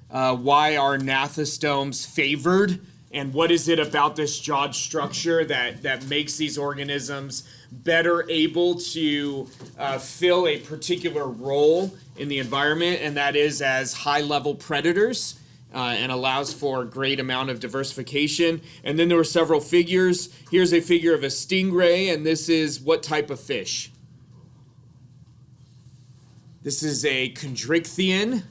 why are gnathostomes favored, and what is it about this jawed structure that makes these organisms better able to fill a particular role in the environment, and that is as high-level predators, and allows for a great amount of diversification. And then there were several figures. Here's a figure of a stingray, and this is what type of fish? This is a chondrichthyon,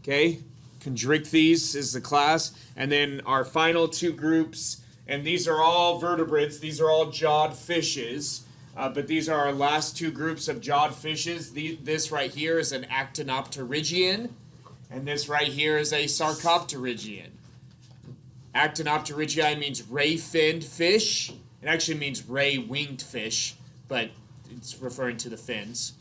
okay? Chondrichthyes is the class. And then our final two groups, and these are all vertebrates, these are all jawed fishes, but these are our last two groups of jawed fishes. This right here is an actinopterygian, and this right here is a sarcopterygian. Actinopterygii means ray-finned fish. It actually means ray-winged fish, but it's referring to the fins.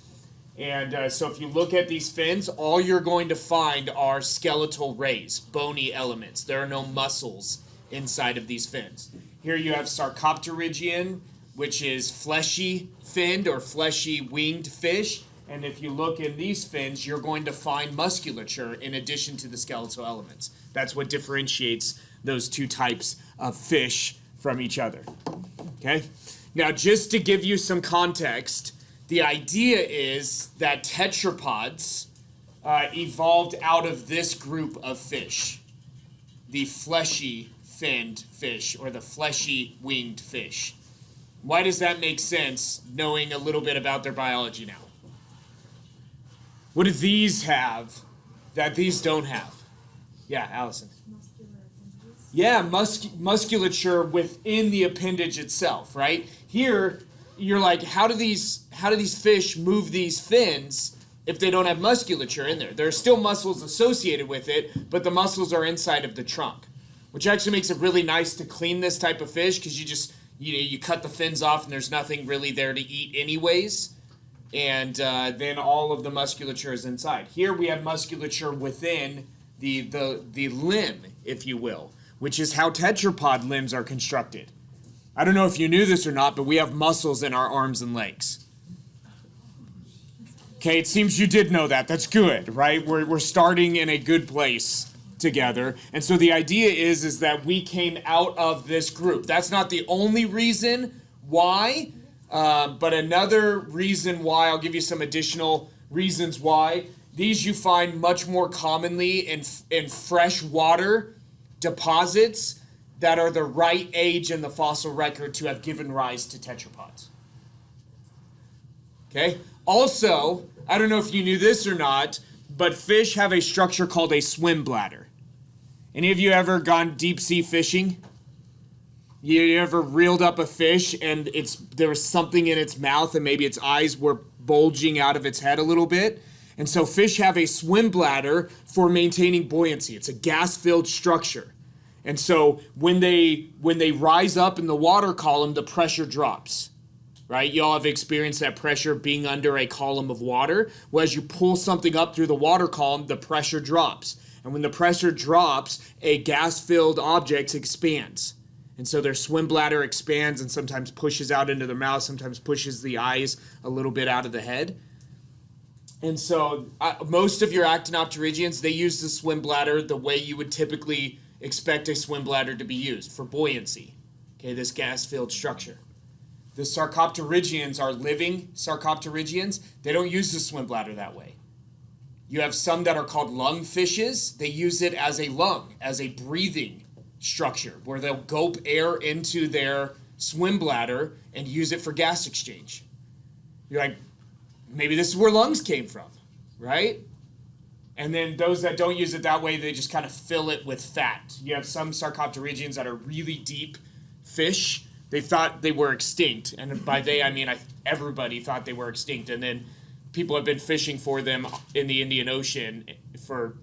And so if you look at these fins, all you're going to find are skeletal rays, bony elements. There are no muscles inside of these fins. Here you have sarcopterygian, which is fleshy finned or fleshy winged fish. And if you look in these fins, you're going to find musculature in addition to the skeletal elements. That's what differentiates those two types of fish from each other. Okay? Now, just to give you some context, the idea is that tetrapods evolved out of this group of fish, the fleshy finned fish or the fleshy winged fish. Why does that make sense, knowing a little bit about their biology now? What do these have that these don't have? Yeah, Allison. Yeah, musculature within the appendage itself, right? Here, you're like, how do these fish move these fins if they don't have musculature in there? There are still muscles associated with it, but the muscles are inside of the trunk, which actually makes it really nice to clean this type of fish because you cut the fins off and there's nothing really there to eat anyways. And then all of the musculature is inside. Here we have musculature within the limb, if you will, which is how tetrapod limbs are constructed. I don't know if you knew this or not, but we have muscles in our arms and legs. Okay, it seems you did know that. That's good, right? We're starting in a good place together. And so the idea is that we came out of this group. That's not the only reason why. But another reason why, I'll give you some additional reasons why. These you find much more commonly in freshwater deposits that are the right age in the fossil record to have given rise to tetrapods. Okay? Also, I don't know if you knew this or not, but fish have a structure called a swim bladder. Any of you ever gone deep sea fishing? You ever reeled up a fish and there was something in its mouth and maybe its eyes were bulging out of its head a little bit? And so fish have a swim bladder for maintaining buoyancy. It's a gas-filled structure. And so when they rise up in the water column, the pressure drops. Right? You all have experienced that pressure being under a column of water. Well, as you pull something up through the water column, the pressure drops. And when the pressure drops, a gas-filled object expands. And so their swim bladder expands and sometimes pushes out into their mouth, sometimes pushes the eyes a little bit out of the head. And so most of your actinopterygians, they use the swim bladder the way you would typically expect a swim bladder to be used, for buoyancy. Okay, this gas-filled structure. The sarcopterygians are living sarcopterygians. They don't use the swim bladder that way. You have some that are called lung fishes. They use it as a lung, as a breathing structure, where they'll gulp air into their swim bladder and use it for gas exchange. You're like, maybe this is where lungs came from, right? And then those that don't use it that way, they just kind of fill it with fat. You have some sarcopterygians that are really deep fish. They thought they were extinct, and by they I mean everybody thought they were extinct, and then people have been fishing for them in the Indian Ocean for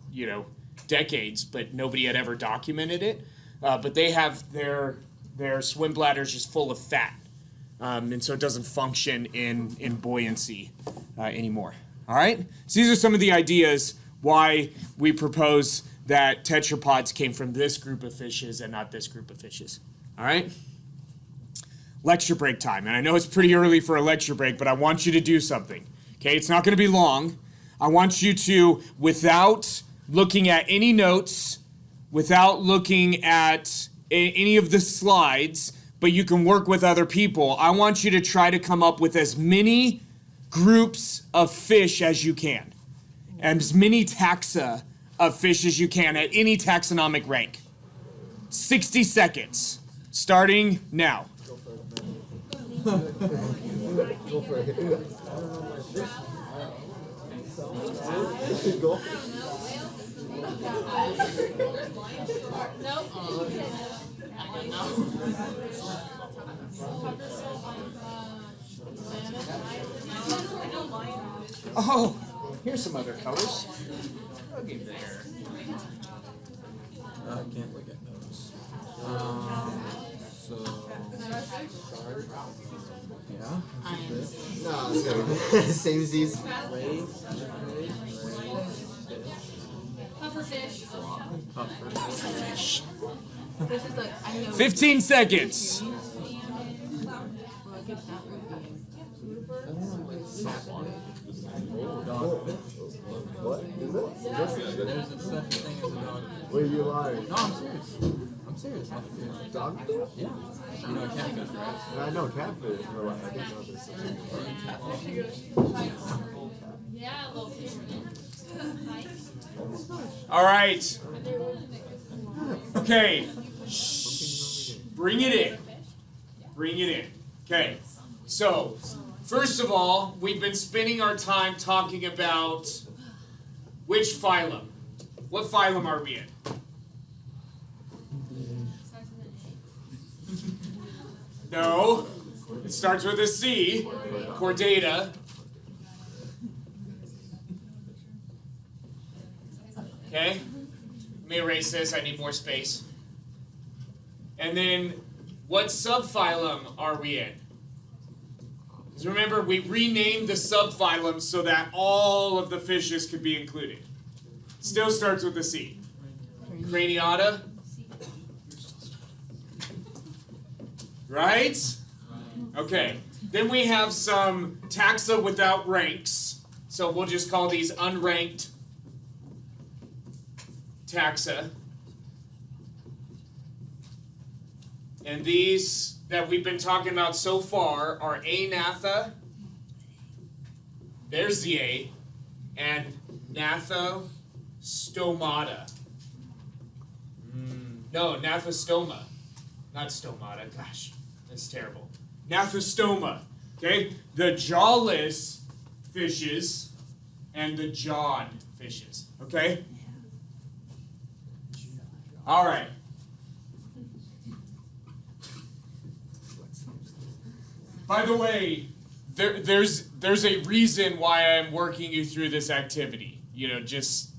decades, but nobody had ever documented it. But they have their swim bladders just full of fat, and so it doesn't function in buoyancy anymore. All right? So these are some of the ideas why we propose that tetrapods came from this group of fishes and not this group of fishes. All right? Lecture break time. And I know it's pretty early for a lecture break, but I want you to do something. Okay? It's not going to be long. I want you to, without looking at any notes, without looking at any of the slides, but you can work with other people. I want you to try to come up with as many groups of fish as you can, and as many taxa of fish as you can at any taxonomic rank. 60 seconds, starting now. Go for it. Go. Oh, here's some other colors. Okay, there. I can't look at those. Yeah. No, it's good. Same as these. Pufferfish. Fish. This is like, I know. 15 seconds. What is it? There's a such thing as a dog. Where you lying? No, I'm serious. I'm serious. Dog? Yeah. You know catfish, right? I know catfish, but like, I didn't know there's such a thing. Yeah, a little All right. Okay. Bring it in. Bring it in. Okay. So, first of all, we've been spending our time talking about which phylum. What phylum are we in? No. It starts with a C. Chordata. Okay. Let me erase this. I need more space. And then, what subphylum are we in? Because remember, we renamed the subphylum so that all of the fishes could be included. Still starts with a C. Craniata. Right? Okay. Then we have some taxa without ranks. So we'll just call these unranked taxa. And these that we've been talking about so far are Anatha, there's the A, and Gnathostomata. No, Gnathostoma, not stomata. Gosh, that's terrible. Gnathostoma, okay? The jawless fishes and the jawed fishes, okay? All right. By the way, there's a reason why I'm working you through this activity. You know, just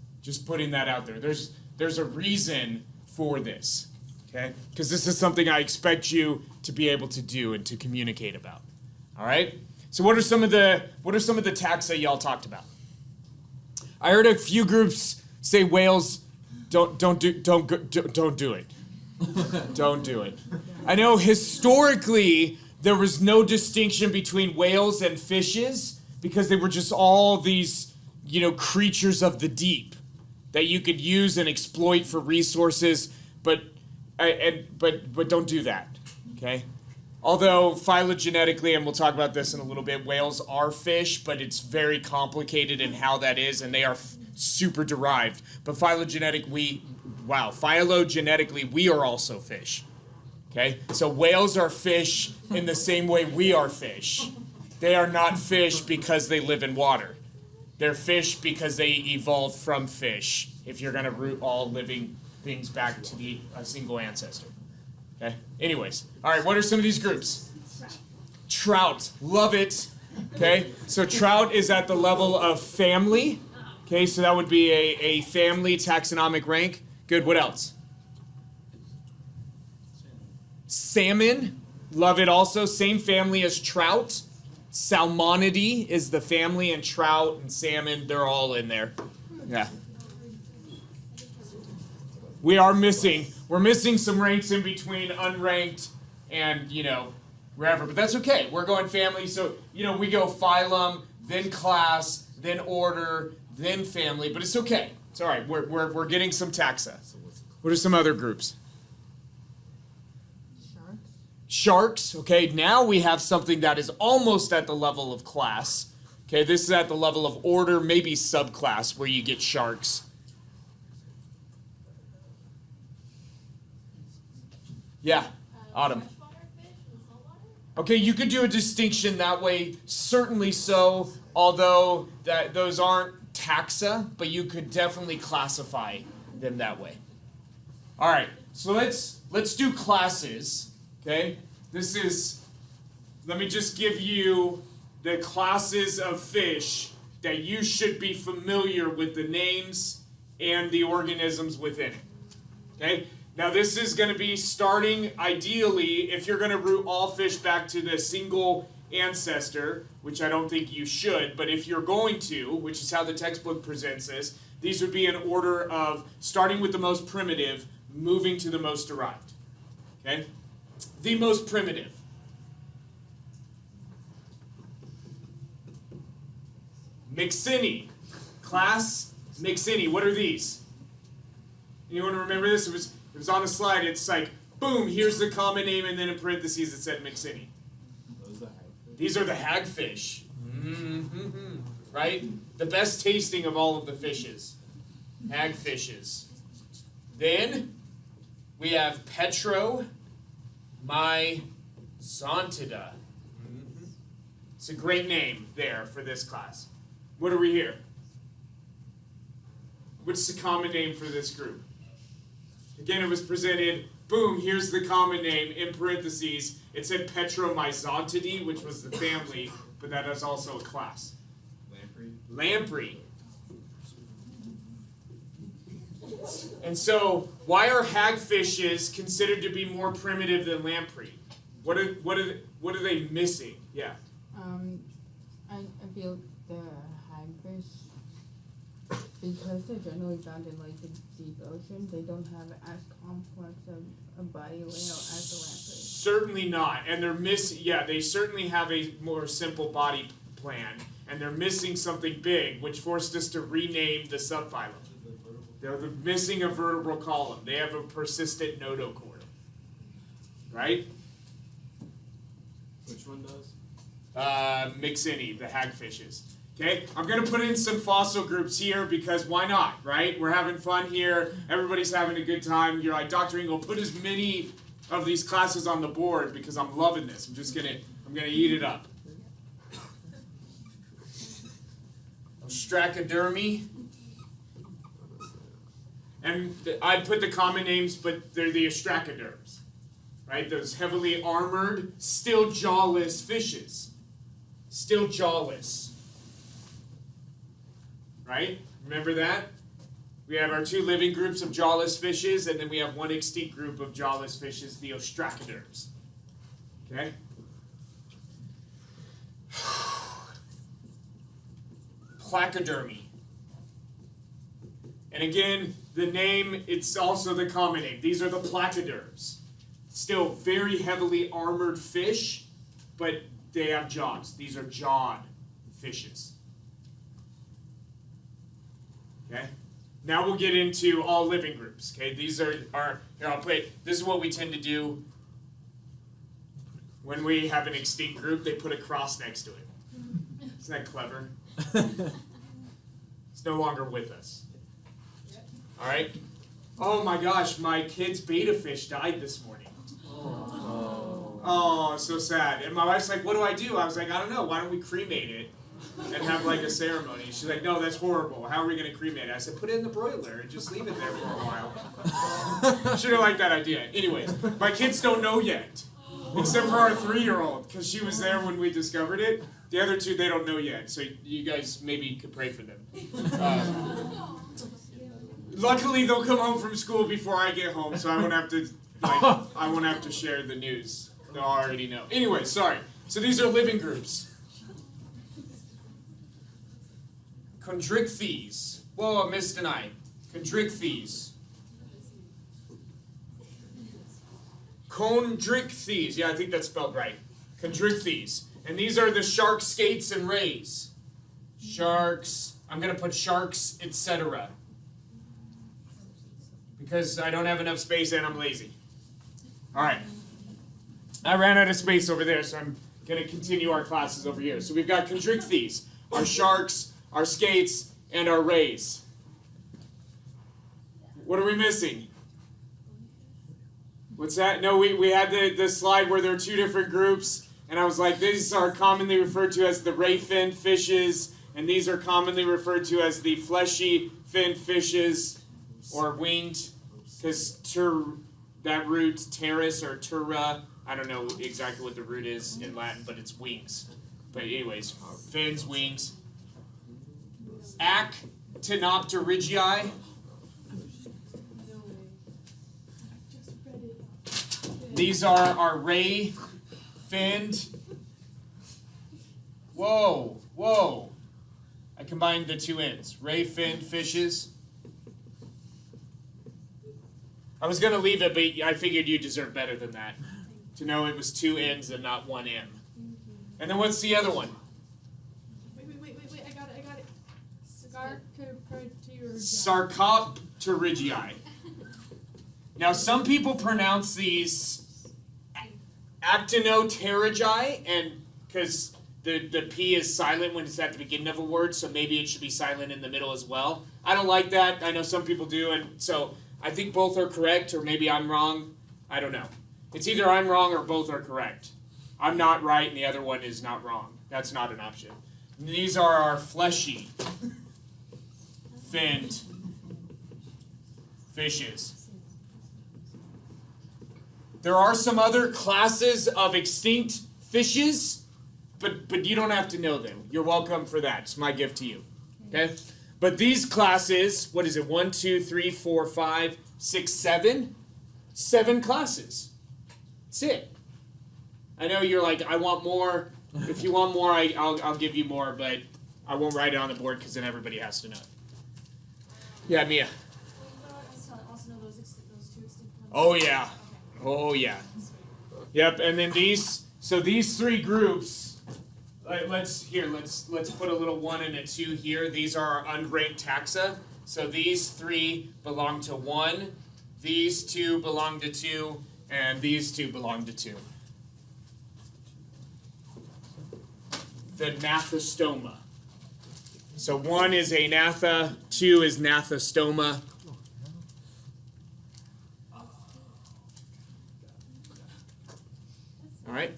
putting that out there. There's a reason for this, okay? Because this is something I expect you to be able to do and to communicate about. All right. So what are some of the taxa y'all talked about? I heard a few groups say whales. Don't do it. Don't do it. I know historically there was no distinction between whales and fishes because they were just all these, creatures of the deep that you could use and exploit for resources, but don't do that, okay? Although phylogenetically, and we'll talk about this in a little bit, whales are fish, but it's very complicated in how that is, and they are super derived. But phylogenetically, we are also fish. Okay? So whales are fish in the same way we are fish. They are not fish because they live in water. They're fish because they evolved from fish, if you're going to root all living things back to a single ancestor. Okay? Anyways. All right, what are some of these groups? Trout. Love it. Okay? So trout is at the level of family. Okay, so that would be a family taxonomic rank. Good. What else? Salmon, love it also. Same family as trout. Salmonidae is the family, and trout and salmon, they're all in there. Yeah. We're missing some ranks in between unranked and, wherever. But that's okay. We're going family. So, we go phylum, then class, then order, then family. But it's okay. It's all right. We're getting some taxa. What are some other groups? Sharks. Okay, now we have something that is almost at the level of class. Okay, this is at the level of order, maybe subclass, where you get sharks. Yeah, Autumn. Okay, you could do a distinction that way, certainly so, although those aren't taxa, but you could definitely classify them that way. All right, so let's do classes. Okay, let me just give you the classes of fish that you should be familiar with the names and the organisms within it. Okay, now this is going to be starting ideally, if you're going to root all fish back to the single ancestor, which I don't think you should, but if you're going to, which is how the textbook presents this, these would be in order of starting with the most primitive, moving to the most derived. Okay? The most primitive. Myxini. Class Myxini. What are these? Anyone remember this? It was on a slide. It's like, boom, here's the common name, and then in parentheses it said Myxini. These are the hagfish. Mm-hmm. Right? The best tasting of all of the fishes. Hagfishes. Then we have Petromyzontida. It's a great name there for this class. What are we here? What's the common name for this group? Again, it was presented, boom, here's the common name. In parentheses, it said Petromyzontidae, which was the family, but that is also a class. Lamprey. And so, why are hagfishes considered to be more primitive than lamprey? What are they missing? Yeah. I feel the hagfish, because they're generally found in like the deep ocean, they don't have as complex of a body layout as the lamprey. Certainly not, and they're missing. Yeah, they certainly have a more simple body plan, and they're missing something big, which forced us to rename the subphylum. They're missing a vertebral column. They have a persistent notochord. Right? Which one does? Myxini, the hagfishes. Okay? I'm going to put in some fossil groups here because why not, right? We're having fun here. Everybody's having a good time. You're like, Dr. Engel, put as many of these classes on the board because I'm loving this. I'm going to eat it up. Ostracodermy. And I put the common names, but they're the ostracoderms, right? Those heavily armored, still jawless fishes. Still jawless. Right? Remember that? We have our two living groups of jawless fishes, and then we have one extinct group of jawless fishes, the ostracoderms. Okay? Placodermy. And again, the name, it's also the common name. These are the placoderms. Still very heavily armored fish, but they have jaws. These are jawed fishes. Okay? Now we'll get into all living groups. Okay? These are here I'll put, this is what we tend to do when we have an extinct group. They put a cross next to it. Isn't that clever? It's no longer with us. All right? Oh my gosh, my kid's betta fish died this morning. Oh, so sad. And my wife's like, what do I do? I was like, I don't know. Why don't we cremate it and have like a ceremony? She's like, no, that's horrible. How are we going to cremate it? I said, put it in the broiler and just leave it there for a while. Should have liked that idea. Anyways, my kids don't know yet. Except for our 3-year-old, because she was there when we discovered it. The other two, they don't know yet. So you guys maybe could pray for them. Luckily, they'll come home from school before I get home, so I won't have to share the news. They'll already know. Anyway, sorry. So these are living groups. Chondrichthyes. Whoa, I missed an I. Chondrichthyes. Chondrichthyes. Yeah, I think that's spelled right. Chondrichthyes. And these are the shark, skates, and rays. Sharks. I'm going to put sharks, etc. because I don't have enough space and I'm lazy. All right. I ran out of space over there, so I'm going to continue our classes over here. So we've got Chondrichthyes, our sharks, our skates, and our rays. What are we missing? What's that? No, we had the slide where there are two different groups, and I was like, these are commonly referred to as the ray-finned fishes, and these are commonly referred to as the fleshy-finned fishes, or winged, because that root, terris or turra, I don't know exactly what the root is in Latin, but it's wings. But anyways, fins, wings. Actinopterygii. These are our ray-finned. Whoa. I combined the two ends. Ray-finned fishes. I was going to leave it, but I figured you deserve better than that. To know it was two N's and not one M. And then what's the other one? Wait, I got it. Sarcopterygii. Now, some people pronounce these actinopterygii, and because the P is silent when it's at the beginning of a word, so maybe it should be silent in the middle as well. I don't like that. I know some people do, and so I think both are correct, or maybe I'm wrong. I don't know. It's either I'm wrong or both are correct. I'm not right, and the other one is not wrong. That's not an option. And these are our fleshy finned fishes. There are some other classes of extinct fishes, but you don't have to know them. You're welcome for that. It's my gift to you. Okay? But these classes, what is it? 1, 2, 3, 4, 5, 6, 7? 7 classes. That's it. I know you're like, I want more. If you want more, I'll give you more, but I won't write it on the board because then everybody has to know it. Yeah, Mia. Also know those two extinct ones. Oh yeah. Oh yeah. Yep. And then these 3 groups. Let's put a little 1 and a 2 here. These are our unranked taxa. So these 3 belong to 1. These 2 belong to 2. And these 2 belong to 2. The Gnathostoma. So 1 is a Gnatha, 2 is Gnathostoma. All right.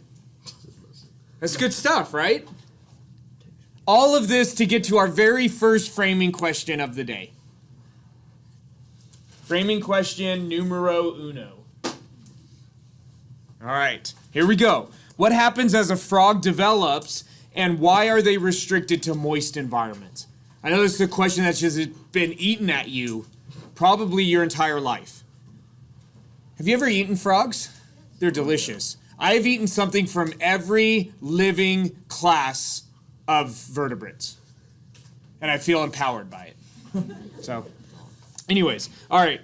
That's good stuff, right? All of this to get to our very first framing question of the day. Framing question numero uno. All right, here we go. What happens as a frog develops, and why are they restricted to moist environments? I know this is a question that's just been eaten at you probably your entire life. Have you ever eaten frogs? They're delicious. I have eaten something from every living class of vertebrates, and I feel empowered by it. So, anyways, all right.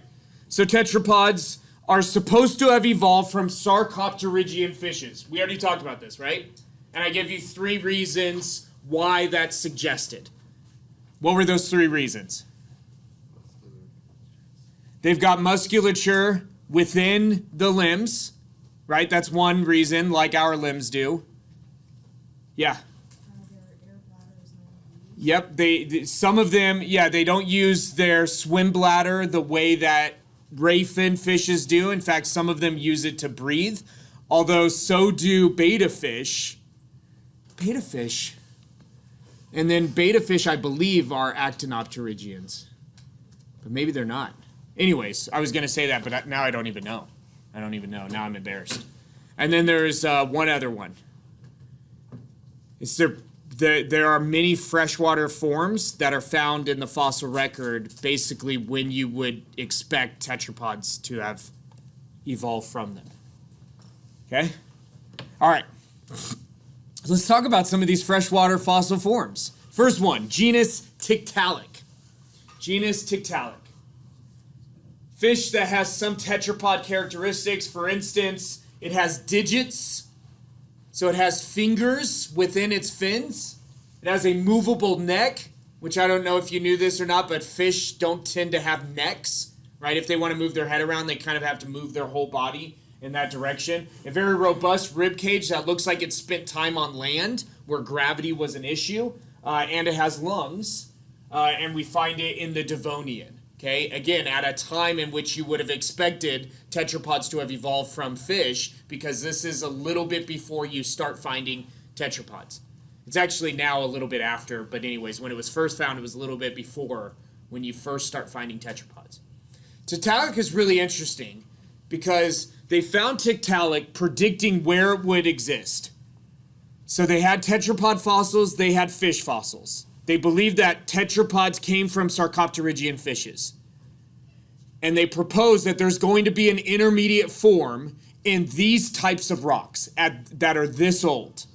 So tetrapods are supposed to have evolved from sarcopterygian fishes. We already talked about this, right? And I give you 3 reasons why that's suggested. What were those 3 reasons? They've got musculature within the limbs, right? That's one reason, like our limbs do. Yeah. Yep, some of them, they don't use their swim bladder the way that ray-fin fishes do. In fact, some of them use it to breathe, although so do betta fish. Betta fish. And then betta fish, I believe, are actinopterygians. But maybe they're not. Anyways, I was going to say that, but now I don't even know. Now I'm embarrassed. And then there's one other one. There are many freshwater forms that are found in the fossil record, basically when you would expect tetrapods to have evolved from them. Okay? All right. Let's talk about some of these freshwater fossil forms. First one, genus Tiktaalik. Genus Tiktaalik. Fish that has some tetrapod characteristics. For instance, it has digits. So it has fingers within its fins. It has a movable neck, which I don't know if you knew this or not, but fish don't tend to have necks right? If they want to move their head around, they kind of have to move their whole body in that direction. A very robust rib cage that looks like it spent time on land where gravity was an issue, and it has lungs, and we find it in the Devonian. Okay, again, at a time in which you would have expected tetrapods to have evolved from fish, because this is a little bit before you start finding tetrapods. It's actually now a little bit after, but anyways, when it was first found, it was a little bit before when you first start finding tetrapods. Tiktaalik is really interesting because they found Tiktaalik predicting where it would exist. So they had tetrapod fossils, they had fish fossils. They believed that tetrapods came from Sarcopterygian fishes. And they proposed that there's going to be an intermediate form in these types of rocks that are this old.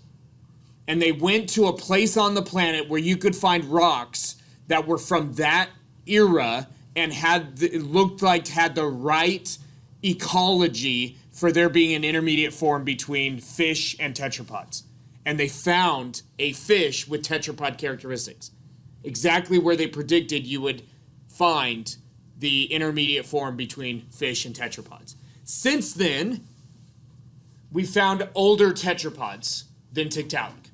And they went to a place on the planet where you could find rocks that were from that era and it looked like had the right ecology for there being an intermediate form between fish and tetrapods. And they found a fish with tetrapod characteristics. Exactly where they predicted you would find the intermediate form between fish and tetrapods. Since then, we found older tetrapods than Tiktaalik.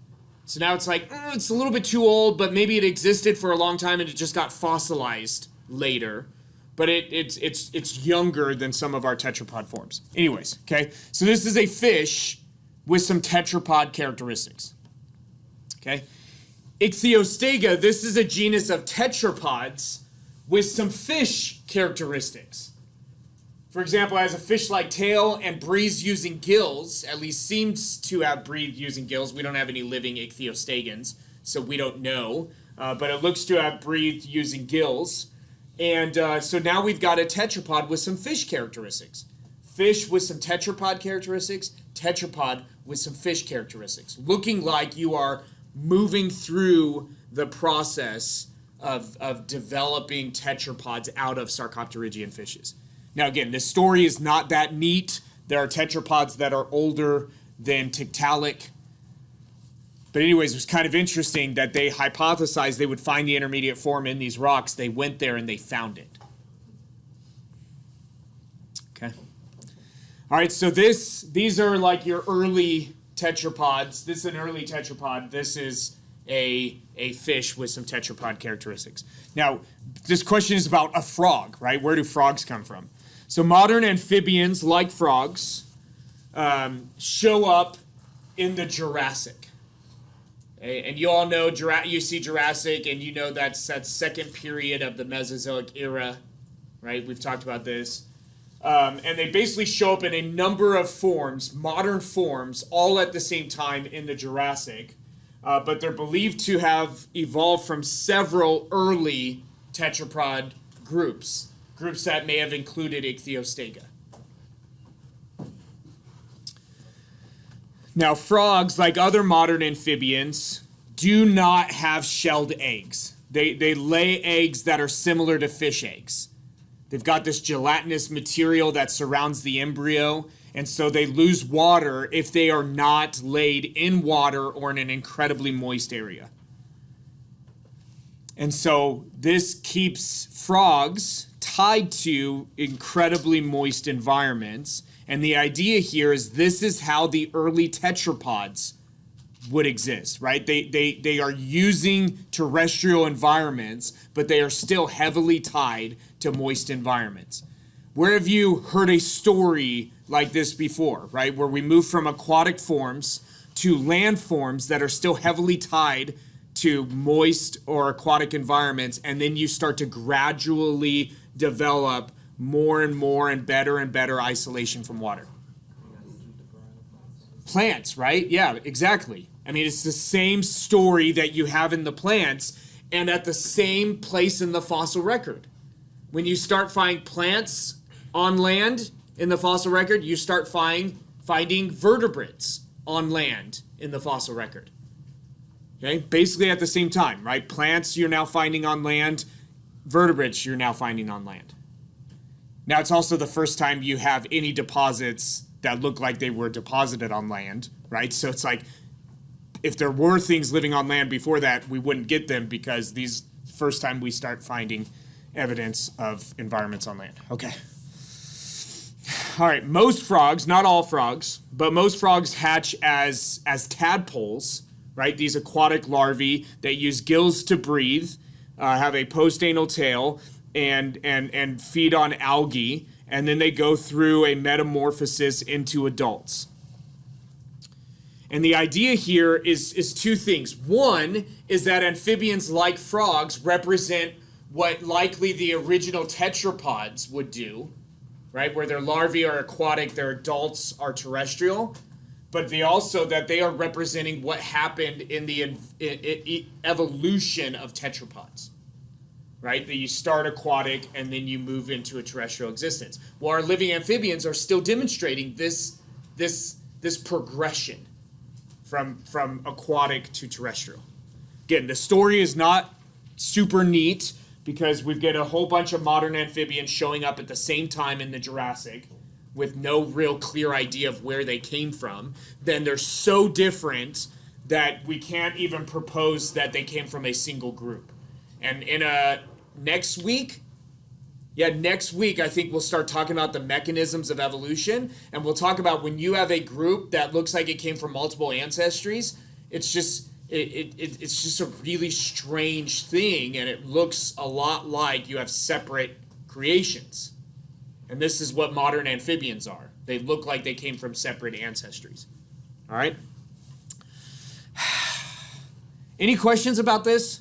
So now it's like, it's a little bit too old, but maybe it existed for a long time and it just got fossilized later. But it's younger than some of our tetrapod forms. Anyways, okay, so this is a fish with some tetrapod characteristics. Okay, Ichthyostega, this is a genus of tetrapods with some fish characteristics. For example, it has a fish-like tail and breathes using gills, at least seems to have breathed using gills. We don't have any living ichthyostegans, so we don't know. But it looks to have breathed using gills. And so now we've got a tetrapod with some fish characteristics. Fish with some tetrapod characteristics, tetrapod with some fish characteristics. Looking like you are moving through the process of developing tetrapods out of Sarcopterygian fishes. Now again, this story is not that neat. There are tetrapods that are older than Tiktaalik. But anyways, it was kind of interesting that they hypothesized they would find the intermediate form in these rocks. They went there and they found it. Okay. All right, so these are like your early tetrapods. This is an early tetrapod. This is a fish with some tetrapod characteristics. Now, this question is about a frog, right? Where do frogs come from? So modern amphibians, like frogs, show up in the Jurassic. And you all know, you see Jurassic, and you know that's that second period of the Mesozoic era, right? We've talked about this. And they basically show up in a number of forms, modern forms, all at the same time in the Jurassic. But they're believed to have evolved from several early tetrapod groups that may have included Ichthyostega. Now, frogs, like other modern amphibians, do not have shelled eggs. They lay eggs that are similar to fish eggs. They've got this gelatinous material that surrounds the embryo, and so they lose water if they are not laid in water or in an incredibly moist area. And so this keeps frogs tied to incredibly moist environments. And the idea here is this is how the early tetrapods would exist, right? They are using terrestrial environments, but they are still heavily tied to moist environments. Where have you heard a story like this before, right? Where we move from aquatic forms to land forms that are still heavily tied to moist or aquatic environments, and then you start to gradually develop more and more and better isolation from water. Plants, right? Yeah, exactly. I mean, it's the same story that you have in the plants and at the same place in the fossil record. When you start finding plants on land in the fossil record, you start finding vertebrates on land in the fossil record. Okay, basically at the same time, right? Plants you're now finding on land, vertebrates you're now finding on land. Now it's also the first time you have any deposits that look like they were deposited on land, right? So it's like, if there were things living on land before that, we wouldn't get them because these first time we start finding evidence of environments on land. Okay. All right, most frogs, not all frogs, but most frogs hatch as tadpoles, right? These aquatic larvae that use gills to breathe, have a postanal tail, and feed on algae, and then they go through a metamorphosis into adults. And the idea here is two things. One is that amphibians, like frogs, represent what likely the original tetrapods would do, right? Where their larvae are aquatic, their adults are terrestrial. But they also that they are representing what happened in the evolution of tetrapods, right? That you start aquatic and then you move into a terrestrial existence. Well, our living amphibians are still demonstrating this progression from aquatic to terrestrial. Again, the story is not super neat because we've got a whole bunch of modern amphibians showing up at the same time in the Jurassic with no real clear idea of where they came from. Then they're so different that we can't even propose that they came from a single group. And in next week, I think we'll start talking about the mechanisms of evolution, and we'll talk about when you have a group that looks like it came from multiple ancestries. It's just it's just a really strange thing, and it looks a lot like you have separate creations. And this is what modern amphibians are. They look like they came from separate ancestries. All right? Any questions about this?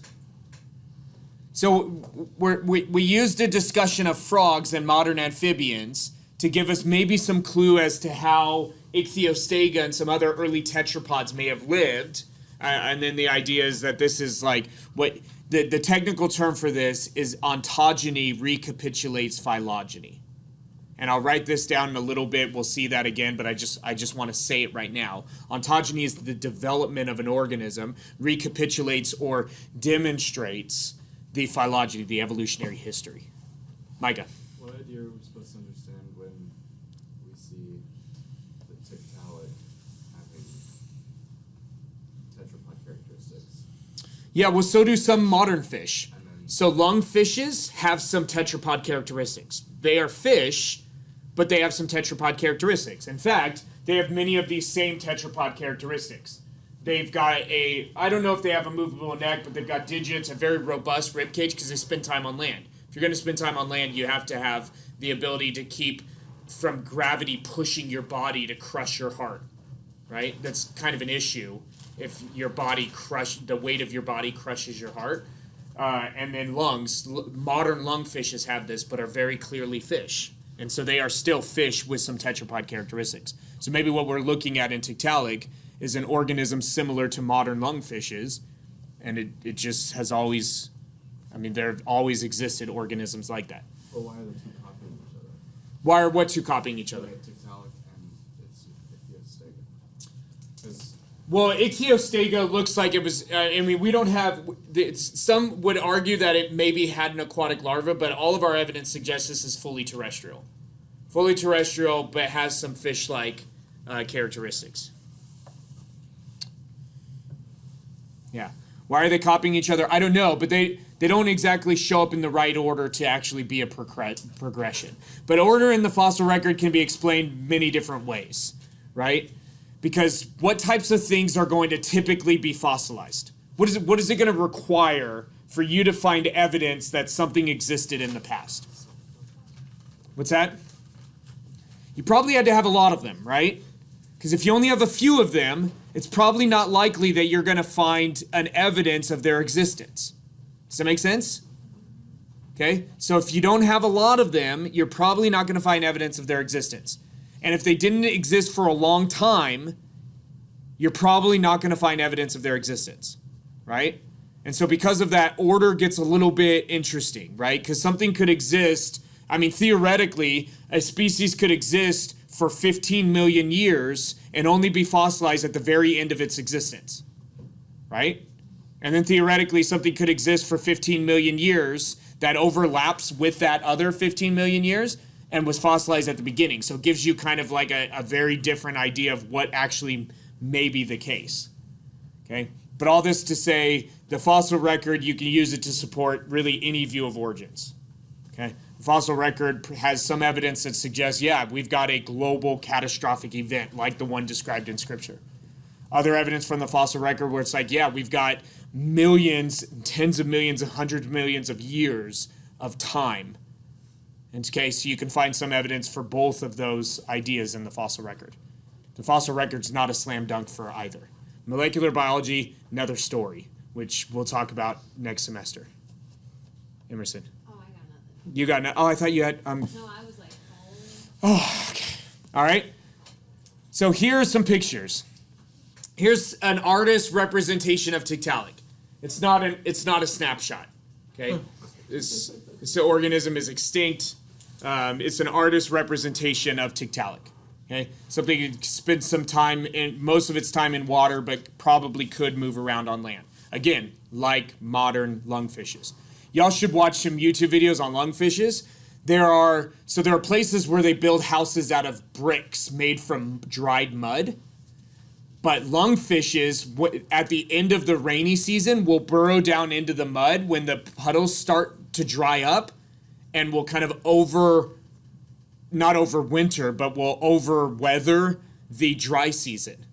So we used a discussion of frogs and modern amphibians to give us maybe some clue as to how Ichthyostega and some other early tetrapods may have lived. And then the idea is that this is like what the technical term for this is ontogeny recapitulates phylogeny. And I'll write this down in a little bit. We'll see that again, but I just want to say it right now. Ontogeny is the development of an organism, recapitulates or demonstrates the phylogeny, the evolutionary history. Micah. What idea are we supposed to understand when we see the Tiktaalik having tetrapod characteristics? Yeah, well, so do some modern fish. So lungfishes have some tetrapod characteristics. They are fish, but they have some tetrapod characteristics. In fact, they have many of these same tetrapod characteristics. They've got I don't know if they have a movable neck, but they've got digits, a very robust rib cage because they spend time on land. If you're going to spend time on land, you have to have the ability to keep from gravity pushing your body to crush your heart, right? That's kind of an issue if your body the weight of your body crushes your heart. And then lungs, modern lungfishes have this, but are very clearly fish. And so they are still fish with some tetrapod characteristics. So maybe what we're looking at in Tiktaalik is an organism similar to modern lungfishes, and it just has always, there have always existed organisms like that. But why are the two copying each other? Why are what two copying each other? Tiktaalik and its Ichthyostega. Because Well, Ichthyostega looks like it was, we don't have, some would argue that it maybe had an aquatic larva, but all of our evidence suggests this is fully terrestrial. Fully terrestrial, but has some fish-like characteristics. Yeah. Why are they copying each other? I don't know, but they don't exactly show up in the right order to actually be a progression. But order in the fossil record can be explained many different ways, right? Because what types of things are going to typically be fossilized? What is it going to require for you to find evidence that something existed in the past? What's that? You probably had to have a lot of them, right? Because if you only have a few of them, it's probably not likely that you're going to find an evidence of their existence. Does that make sense? Okay, so if you don't have a lot of them, you're probably not going to find evidence of their existence. And if they didn't exist for a long time, you're probably not going to find evidence of their existence, right? And so because of that, order gets a little bit interesting, right? Because something could exist, theoretically, a species could exist for 15 million years and only be fossilized at the very end of its existence, right? And then theoretically, something could exist for 15 million years that overlaps with that other 15 million years and was fossilized at the beginning. So it gives you kind of like a very different idea of what actually may be the case, okay? But all this to say, the fossil record, you can use it to support really any view of origins. Okay? The fossil record has some evidence that suggests, yeah, we've got a global catastrophic event like the one described in Scripture. Other evidence from the fossil record where it's like, yeah, we've got millions, tens of millions, and hundreds of millions of years of time. In this case, you can find some evidence for both of those ideas in the fossil record. The fossil record's not a slam dunk for either. Molecular biology, another story, which we'll talk about next semester. Emerson. Oh, I got nothing. You got no, oh, I thought you had, No, I was like, oh, okay. All right. So here are some pictures. Here's an artist's representation of Tiktaalik. It's not a snapshot. Okay. This organism is extinct. It's an artist's representation of Tiktaalik. Okay. Something that spends some time most of its time in water, but probably could move around on land. Again, like modern lungfishes. Y'all should watch some YouTube videos on lungfishes. There are places where they build houses out of bricks made from dried mud. But lungfishes, at the end of the rainy season, will burrow down into the mud when the puddles start to dry up, and will kind of not overwinter, but will overweather the dry season.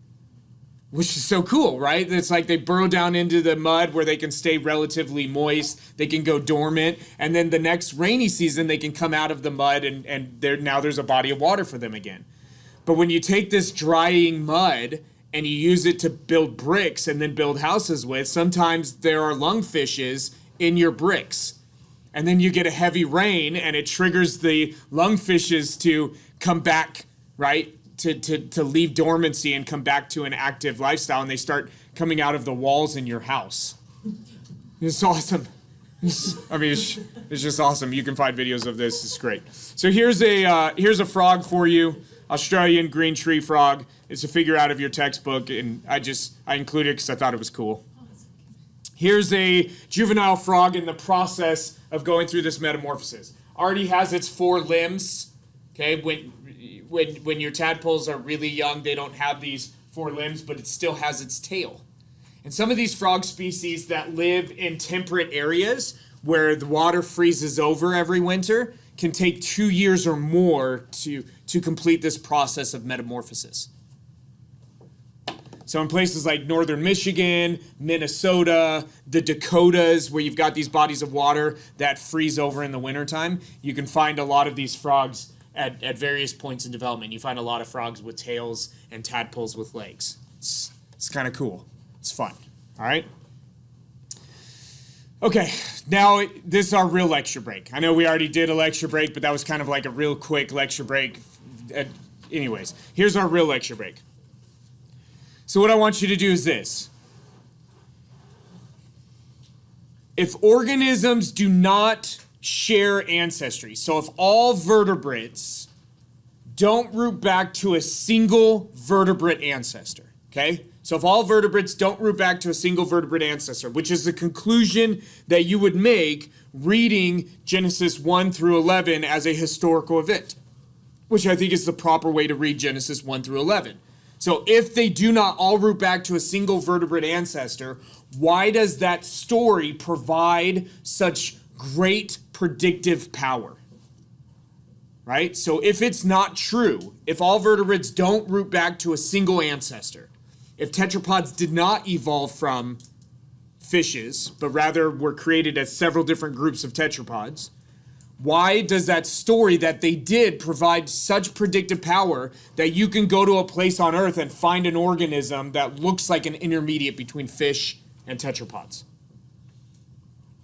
Which is so cool, right? It's like they burrow down into the mud where they can stay relatively moist, they can go dormant, and then the next rainy season they can come out of the mud and now there's a body of water for them again. But when you take this drying mud and you use it to build bricks and then build houses with, sometimes there are lungfishes in your bricks. And then you get a heavy rain and it triggers the lungfishes to come back, right? To leave dormancy and come back to an active lifestyle, and they start coming out of the walls in your house. It's awesome. It's just awesome. You can find videos of this. It's great. So here's a frog for you. Australian green tree frog. It's a figure out of your textbook, and I included it because I thought it was cool. Here's a juvenile frog in the process of going through this metamorphosis. Already has its 4 limbs. Okay, when your tadpoles are really young, they don't have these 4 limbs, but it still has its tail. And some of these frog species that live in temperate areas where the water freezes over every winter can take 2 years or more to complete this process of metamorphosis. So in places like northern Michigan, Minnesota, the Dakotas, where you've got these bodies of water that freeze over in the wintertime, you can find a lot of these frogs at various points in development. You find a lot of frogs with tails and tadpoles with legs. It's kind of cool. It's fun. All right? Okay, now this is our real lecture break. I know we already did a lecture break, but that was kind of like a real quick lecture break. Anyways, here's our real lecture break. So what I want you to do is this. If organisms do not share ancestry, so if all vertebrates don't root back to a single vertebrate ancestor, okay? So if all vertebrates don't root back to a single vertebrate ancestor, which is the conclusion that you would make reading Genesis 1 through 11 as a historical event, which I think is the proper way to read Genesis 1 through 11. So if they do not all root back to a single vertebrate ancestor, why does that story provide such great predictive power? Right? So if it's not true, if all vertebrates don't root back to a single ancestor, if tetrapods did not evolve from fishes, but rather were created as several different groups of tetrapods, why does that story that they did provide such predictive power that you can go to a place on Earth and find an organism that looks like an intermediate between fish and tetrapods?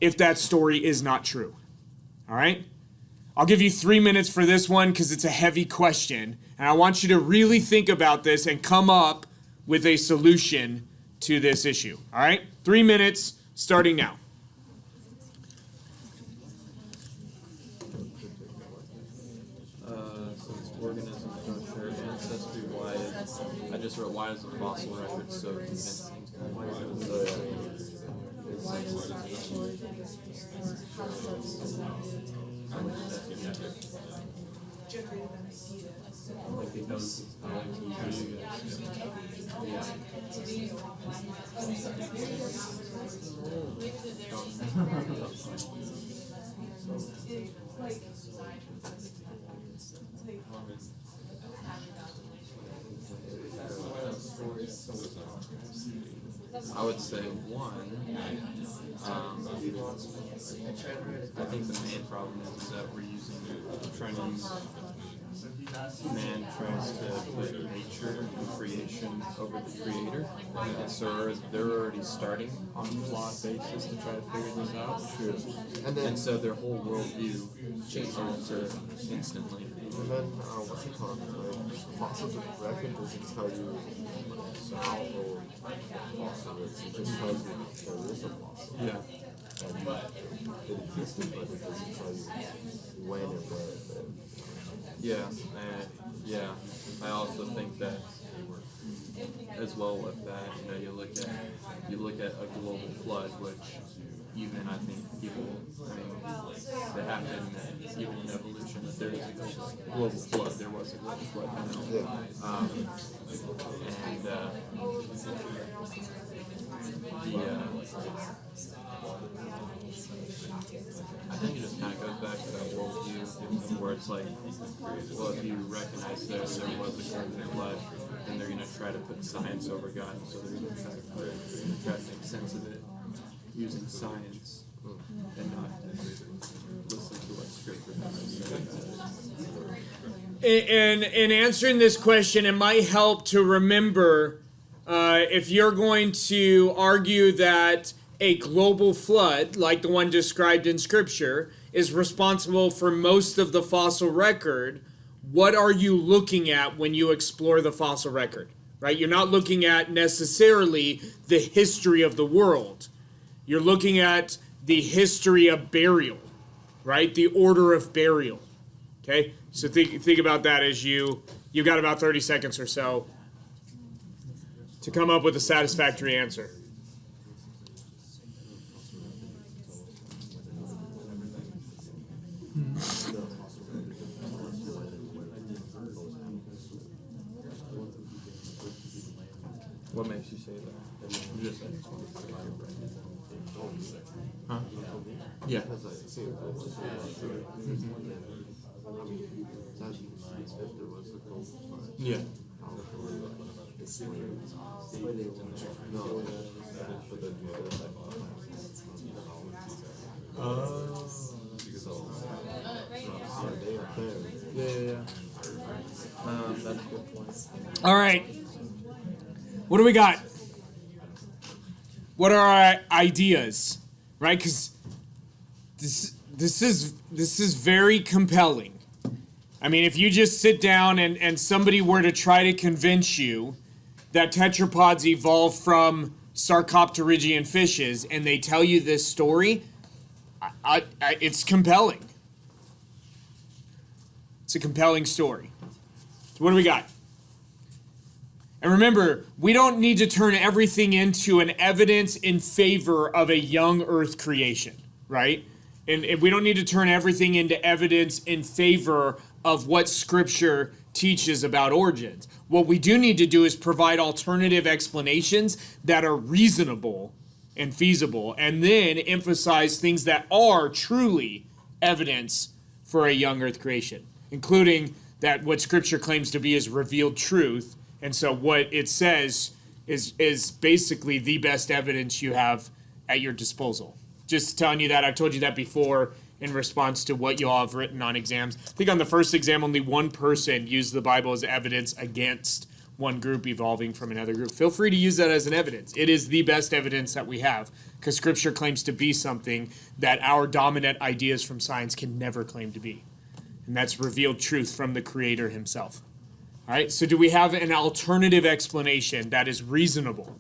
If that story is not true. All right? I'll give you 3 minutes for this one because it's a heavy question. And I want you to really think about this and come up with a solution to this issue. All right? 3 minutes starting now. Since organisms don't share ancestry, I just wrote, why is the fossil record so convincing? I would say one. I think the main problem is that we're trying to use man tries to put nature and creation over the creator, and so they're already starting on a flawed basis to try to figure this out. True. And so their whole worldview changes instantly. And then, what's it called? Like, fossils record doesn't tell you how old fossil is. It just tells you there is a fossil. Yeah. And it existed, but it doesn't tell you when and where it lived. Yeah, and yeah, I also think that as well with that, you look at a global flood, which even I think people, that happened even in evolution, that there is a global flood. There was a global flood. I think it just kind of goes back to that worldview, where it's like, well, if you recognize there was a global flood, then they're going to try to put science over God, so they're going to try to make sense of it using science and not listen to what Scripture has. And in answering this question, it might help to remember if you're going to argue that a global flood, like the one described in Scripture, is responsible for most of the fossil record, what are you looking at when you explore the fossil record? Right? You're not looking at necessarily the history of the world. You're looking at the history of burial, right? The order of burial. Okay? So think about that as you've got about 30 seconds or so to come up with a satisfactory answer. What makes you say that? You just huh? Yeah. Because I see it goes if there was a global flood. Yeah. No. Yeah. That's a good point. All right. What do we got? What are our ideas? Right? Because this is very compelling. I mean, if you just sit down and somebody were to try to convince you that tetrapods evolved from sarcopterygian fishes, and they tell you this story, it's compelling. It's a compelling story. So what do we got? And remember, we don't need to turn everything into an evidence in favor of a young Earth creation, right? And we don't need to turn everything into evidence in favor of what Scripture teaches about origins. What we do need to do is provide alternative explanations that are reasonable and feasible, and then emphasize things that are truly evidence for a young Earth creation, including that what Scripture claims to be is revealed truth. And so what it says is basically the best evidence you have at your disposal. Just telling you that. I've told you that before in response to what you all have written on exams. I think on the first exam, only one person used the Bible as evidence against one group evolving from another group. Feel free to use that as an evidence. It is the best evidence that we have, because Scripture claims to be something that our dominant ideas from science can never claim to be. And that's revealed truth from the Creator himself. All right, so do we have an alternative explanation that is reasonable?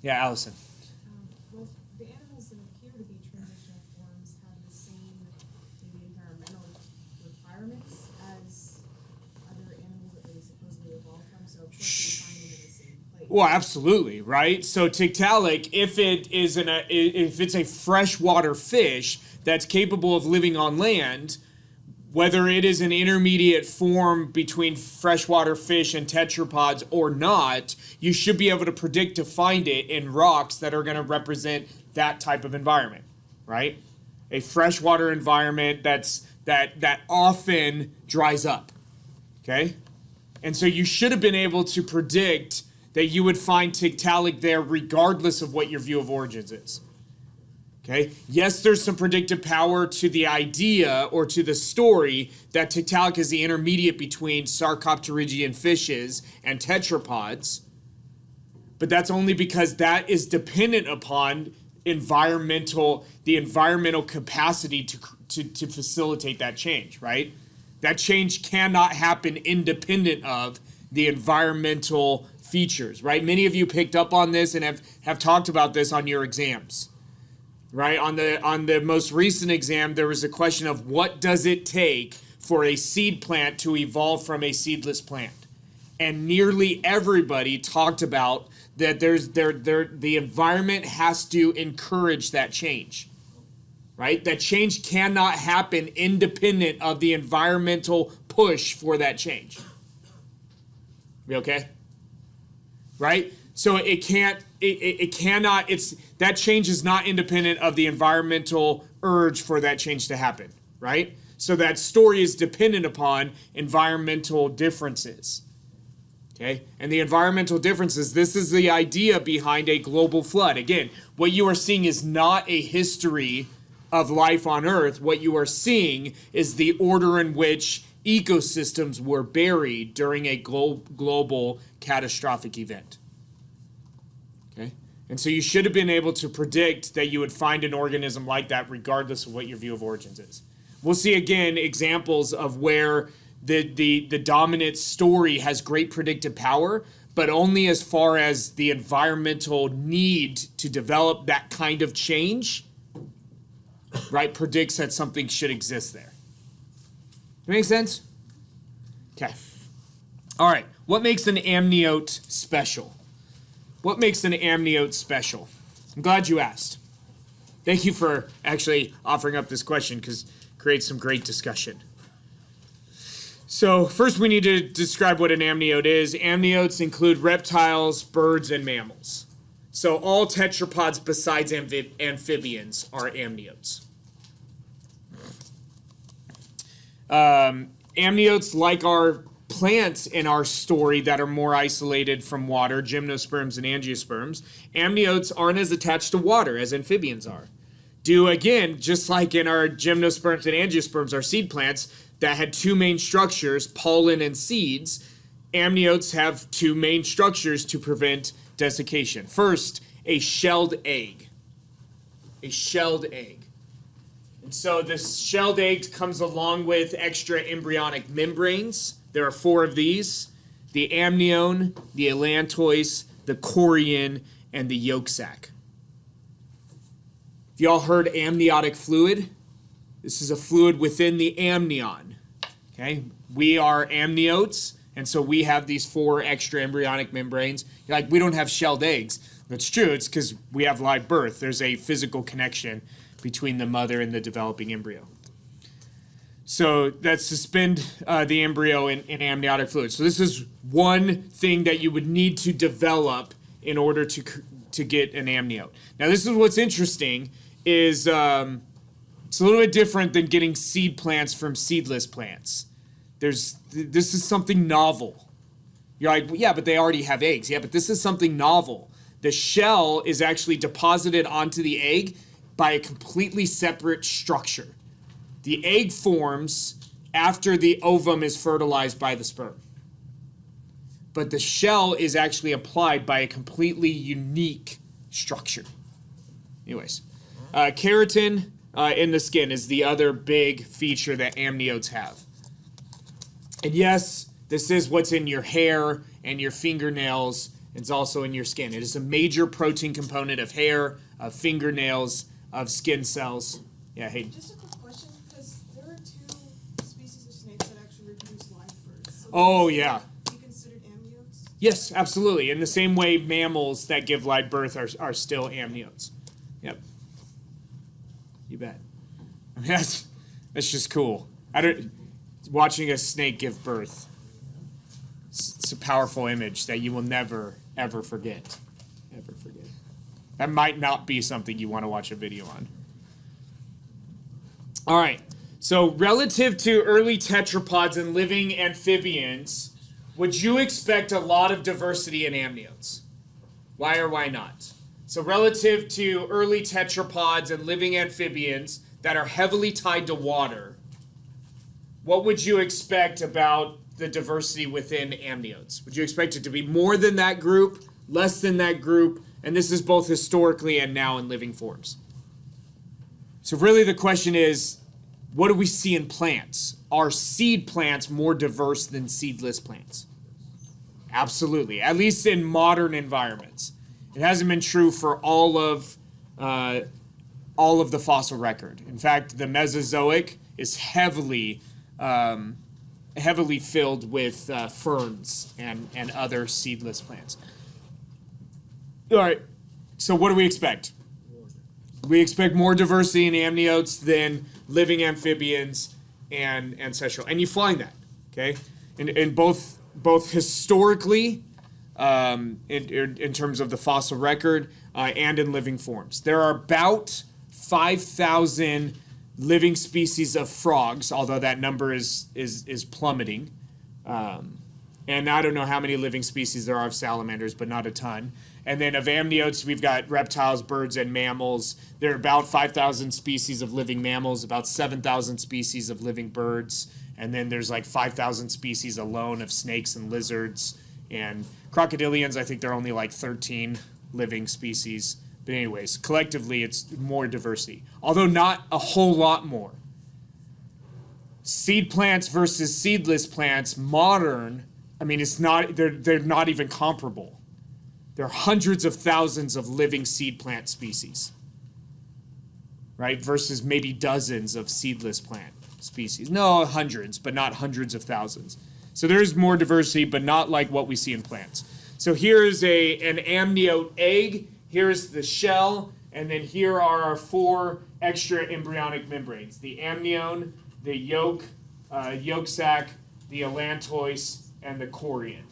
Yeah, Allison. Well, the animals that appear to be transitional forms have the same maybe environmental requirements as other animals that they supposedly evolved from, so of course we find them in the same place. Well, absolutely, right? So Tiktaalik, if it's a freshwater fish that's capable of living on land, whether it is an intermediate form between freshwater fish and tetrapods or not, you should be able to predict to find it in rocks that are going to represent that type of environment, right? a freshwater environment that often dries up. Okay? And so you should have been able to predict that you would find Tiktaalik there regardless of what your view of origins is. Okay? Yes, there's some predictive power to the idea or to the story that Tiktaalik is the intermediate between Sarcopterygian fishes and tetrapods, but that's only because that is dependent upon the environmental capacity to facilitate that change, right? That change cannot happen independent of the environmental features, right? Many of you picked up on this and have talked about this on your exams, right? On the most recent exam, there was a question of what does it take for a seed plant to evolve from a seedless plant? And nearly everybody talked about that the environment has to encourage that change, right? That change cannot happen independent of the environmental push for that change. We okay? Right? So it cannot, that change is not independent of the environmental urge for that change to happen, right? So that story is dependent upon environmental differences. Okay? And the environmental differences, this is the idea behind a global flood. Again, what you are seeing is not a history of life on Earth. What you are seeing is the order in which ecosystems were buried during a global catastrophic event. Okay? And so you should have been able to predict that you would find an organism like that regardless of what your view of origins is. We'll see again examples of where the dominant story has great predictive power, but only as far as the environmental need to develop that kind of change, right, predicts that something should exist there. Make sense? Okay. All right. What makes an amniote special? What makes an amniote special? I'm glad you asked. Thank you for actually offering up this question because it creates some great discussion. So first we need to describe what an amniote is. Amniotes include reptiles, birds, and mammals. So all tetrapods besides amphibians are amniotes. Amniotes, like our plants in our story that are more isolated from water, gymnosperms and angiosperms, amniotes aren't as attached to water as amphibians are. Again, just like in our gymnosperms and angiosperms, our seed plants that had two main structures, pollen and seeds, amniotes have two main structures to prevent desiccation. First, a shelled egg. A shelled egg. And so this shelled egg comes along with extra embryonic membranes. There are 4 of these: the amnion, the allantois, the chorion, and the yolk sac. Have you all heard amniotic fluid? This is a fluid within the amnion. Okay, we are amniotes, and so we have these 4 extra embryonic membranes. You're like, we don't have shelled eggs. That's true. It's because we have live birth. There's a physical connection between the mother and the developing embryo. So that's suspend the embryo in amniotic fluid. So this is one thing that you would need to develop in order to get an amniote. Now this is what's interesting is it's a little bit different than getting seed plants from seedless plants. This is something novel. You're like, well, yeah, but they already have eggs. Yeah, but this is something novel. The shell is actually deposited onto the egg by a completely separate structure. The egg forms after the ovum is fertilized by the sperm. But the shell is actually applied by a completely unique structure. Anyways, keratin in the skin is the other big feature that amniotes have. And yes, this is what's in your hair and your fingernails. It's also in your skin. It is a major protein component of hair, of fingernails, of skin cells. Yeah, hey. Just a quick question, because there are 2 species of snakes that actually reproduce live births. So Oh, yeah. be considered amniotes? Yes, absolutely. In the same way mammals that give live birth are still amniotes. Yep. You bet. I mean, that's just cool. Watching a snake give birth. It's a powerful image that you will never, ever forget. Ever forget. That might not be something you want to watch a video on. All right. So relative to early tetrapods and living amphibians, would you expect a lot of diversity in amniotes? Why or why not? So relative to early tetrapods and living amphibians that are heavily tied to water, what would you expect about the diversity within amniotes? Would you expect it to be more than that group, less than that group? And this is both historically and now in living forms. So really the question is, what do we see in plants? Are seed plants more diverse than seedless plants? Absolutely, at least in modern environments. It hasn't been true for all of the fossil record. In fact, the Mesozoic is heavily filled with ferns and other seedless plants. All right, so what do we expect? We expect more diversity in amniotes than living amphibians and ancestral. And you find that, okay? In both historically, in terms of the fossil record, and in living forms. There are about 5,000 living species of frogs, although that number is plummeting. And I don't know how many living species there are of salamanders, but not a ton. And then of amniotes, we've got reptiles, birds, and mammals. There are about 5,000 species of living mammals, about 7,000 species of living birds, and then there's like 5,000 species alone of snakes and lizards. And crocodilians, I think there are only like 13 living species. But anyways, collectively, it's more diversity, although not a whole lot more. Seed plants versus seedless plants, modern, I mean, it's not, they're not even comparable. There are hundreds of thousands of living seed plant species, right? Versus maybe dozens of seedless plant species. No, hundreds, but not hundreds of thousands. So there's more diversity, but not like what we see in plants. So here's an amniote egg, here's the shell, and then here are our 4 extra embryonic membranes: the amnion, the yolk sac, the allantois, and the chorion.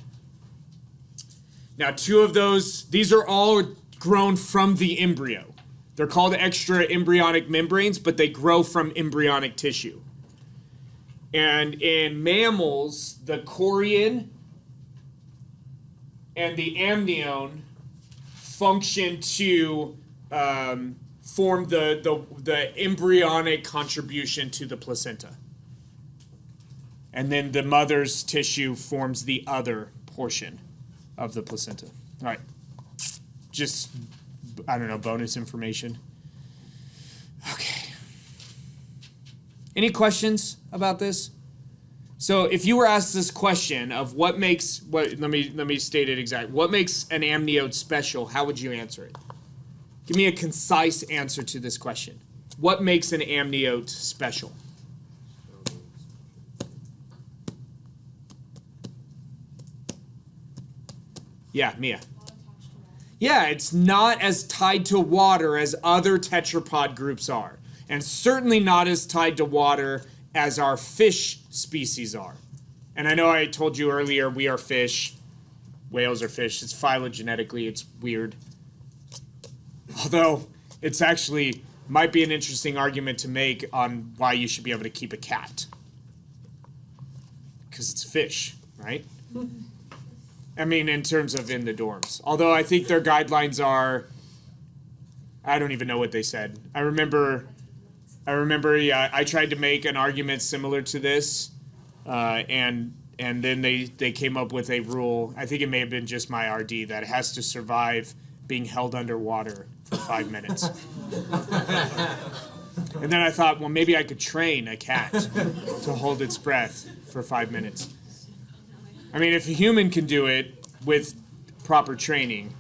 Now, 2 of those, these are all grown from the embryo. They're called extra embryonic membranes, but they grow from embryonic tissue. And in mammals, the chorion and the amnion function to form the embryonic contribution to the placenta. And then the mother's tissue forms the other portion of the placenta. All right. Just, I don't know, bonus information. Okay. Any questions about this? So if you were asked this question of let me state it exactly. What makes an amniote special? How would you answer it? Give me a concise answer to this question. What makes an amniote special? Yeah, Mia. Yeah, it's not as tied to water as other tetrapod groups are, and certainly not as tied to water as our fish species are. And I know I told you earlier we are fish. Whales are fish. It's phylogenetically, it's weird. Although it's actually might be an interesting argument to make on why you should be able to keep a cat. Because it's fish, right? I mean, in terms of in the dorms. Although I think their guidelines are, I don't even know what they said. I remember, yeah, I tried to make an argument similar to this, and then they came up with a rule, I think it may have been just my RD, that it has to survive being held underwater for 5 minutes. And then I thought, well, maybe I could train a cat to hold its breath for 5 minutes. I mean, if a human can do it with proper training,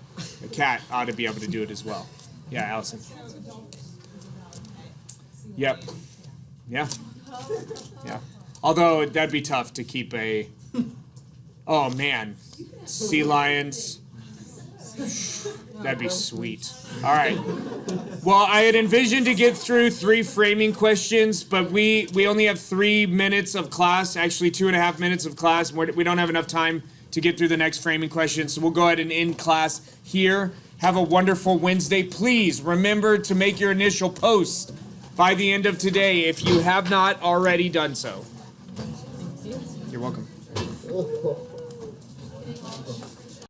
a cat ought to be able to do it as well. Yeah, Allison. Yep. Yeah. Yeah. Although that'd be tough to keep a... Oh, man. Sea lions. That'd be sweet. All right. Well, I had envisioned to get through 3 framing questions, but we only have 3 minutes of class, actually 2.5 minutes of class. We don't have enough time to get through the next framing question, so we'll go ahead and end class here. Have a wonderful Wednesday. Please remember to make your initial post by the end of today if you have not already done so. You're welcome.